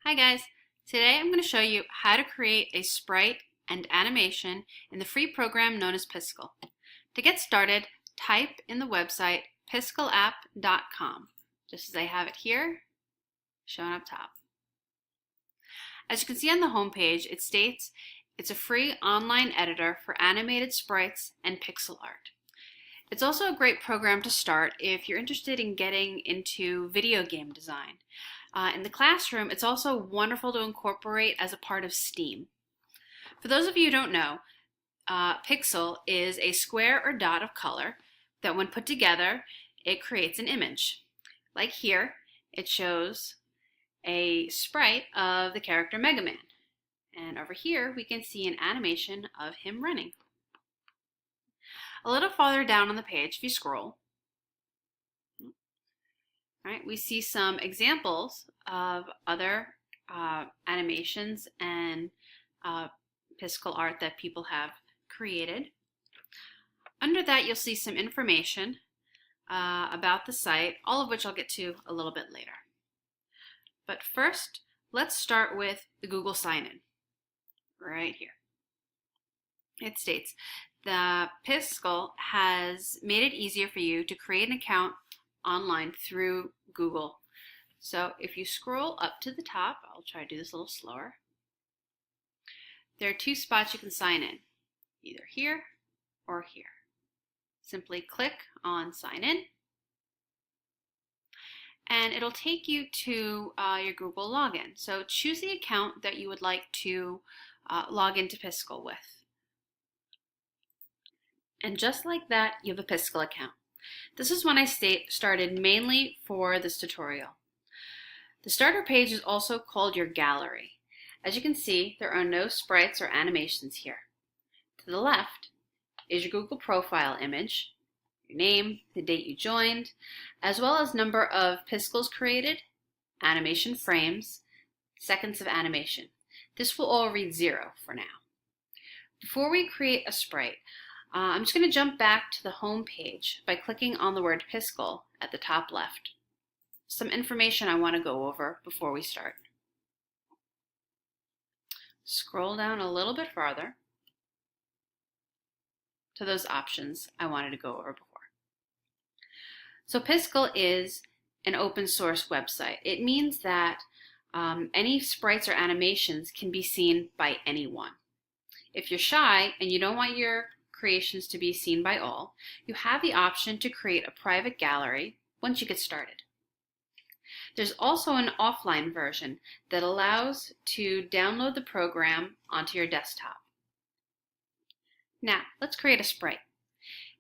Hi guys, today I'm going to show you how to create a sprite and animation in the free program known as Piskel. To get started, type in the website piskelapp.com, just as I have it here, shown up top. As you can see on the home page, it states it's a free online editor for animated sprites and pixel art. It's also a great program to start if you're interested in getting into video game design. In the classroom, it's also wonderful to incorporate as a part of STEAM. For those of you who don't know, pixel is a square or dot of color that when put together, it creates an image. Like here, it shows a sprite of the character Mega Man. And over here, we can see an animation of him running. A little farther down on the page, if you scroll, right, we see some examples of other animations and Piskel art that people have created. Under that, you'll see some information about the site, all of which I'll get to a little bit later. But first, let's start with the Google sign-in, right here. It states, the Piskel has made it easier for you to create an account online through Google. So if you scroll up to the top, I'll try to do this a little slower. There are two spots you can sign in, either here or here. Simply click on sign in and it'll take you to your Google login. So choose the account that you would like to log into Piskel with. And just like that, you have a Piskel account. This is one I started mainly for this tutorial. The starter page is also called your gallery. As you can see, there are no sprites or animations here. To the left is your Google profile image, your name, the date you joined, as well as number of Piskels created, animation frames, seconds of animation. This will all read 0 for now. Before we create a sprite, I'm just going to jump back to the home page by clicking on the word Piskel at the top left. Some information I want to go over before we start. Scroll down a little bit farther to those options I wanted to go over before. So Piskel is an open source website. It means that any sprites or animations can be seen by anyone. If you're shy and you don't want your creations to be seen by all, you have the option to create a private gallery once you get started. There's also an offline version that allows to download the program onto your desktop. Now, let's create a sprite.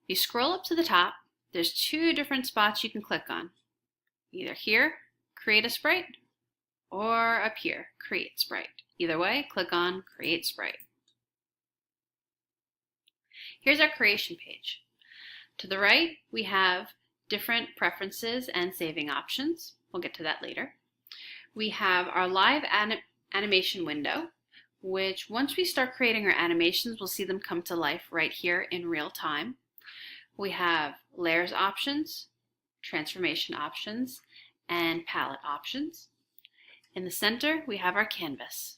If you scroll up to the top, there's two different spots you can click on. Either here, create a sprite, or up here, create sprite. Either way, click on create sprite. Here's our creation page. To the right, we have different preferences and saving options. We'll get to that later. We have our live animation window, which once we start creating our animations, we'll see them come to life right here in real time. We have layers options, transformation options, and palette options. In the center, we have our canvas.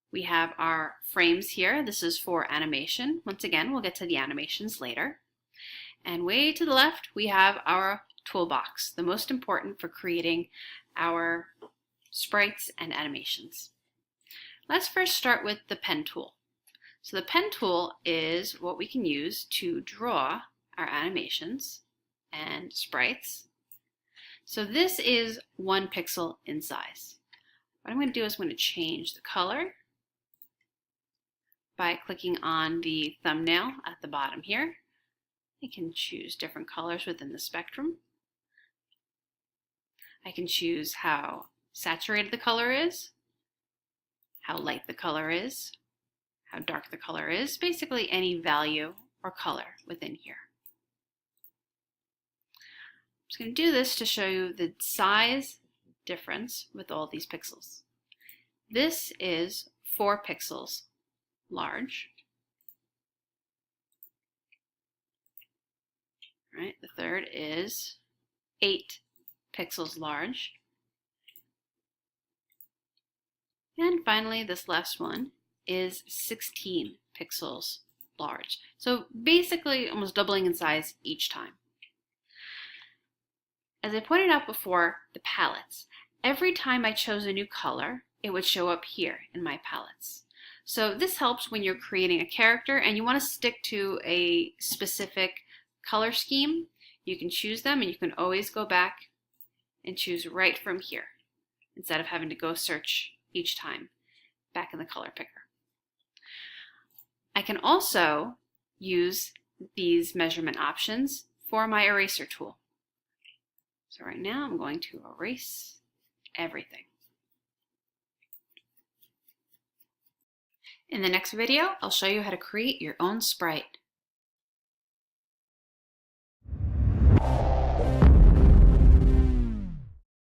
We have our frames here. This is for animation. Once again, we'll get to the animations later. And way to the left, we have our toolbox, the most important for creating our sprites and animations. Let's first start with the pen tool. So the pen tool is what we can use to draw our animations and sprites. So this is 1 pixel in size. What I'm going to do is I'm going to change the color by clicking on the thumbnail at the bottom here. I can choose different colors within the spectrum. I can choose how saturated the color is, how light the color is, how dark the color is, basically any value or color within here. I'm just going to do this to show you the size difference with all these pixels. This is 4 pixels large. Right, the third is 8 pixels large. And finally, this last one is 16 pixels large. So basically almost doubling in size each time. As I pointed out before, the palettes. Every time I chose a new color, it would show up here in my palettes. So this helps when you're creating a character and you want to stick to a specific color scheme. You can choose them and you can always go back and choose right from here instead of having to go search each time back in the color picker. I can also use these measurement options for my eraser tool. So right now I'm going to erase everything. In the next video, I'll show you how to create your own sprite.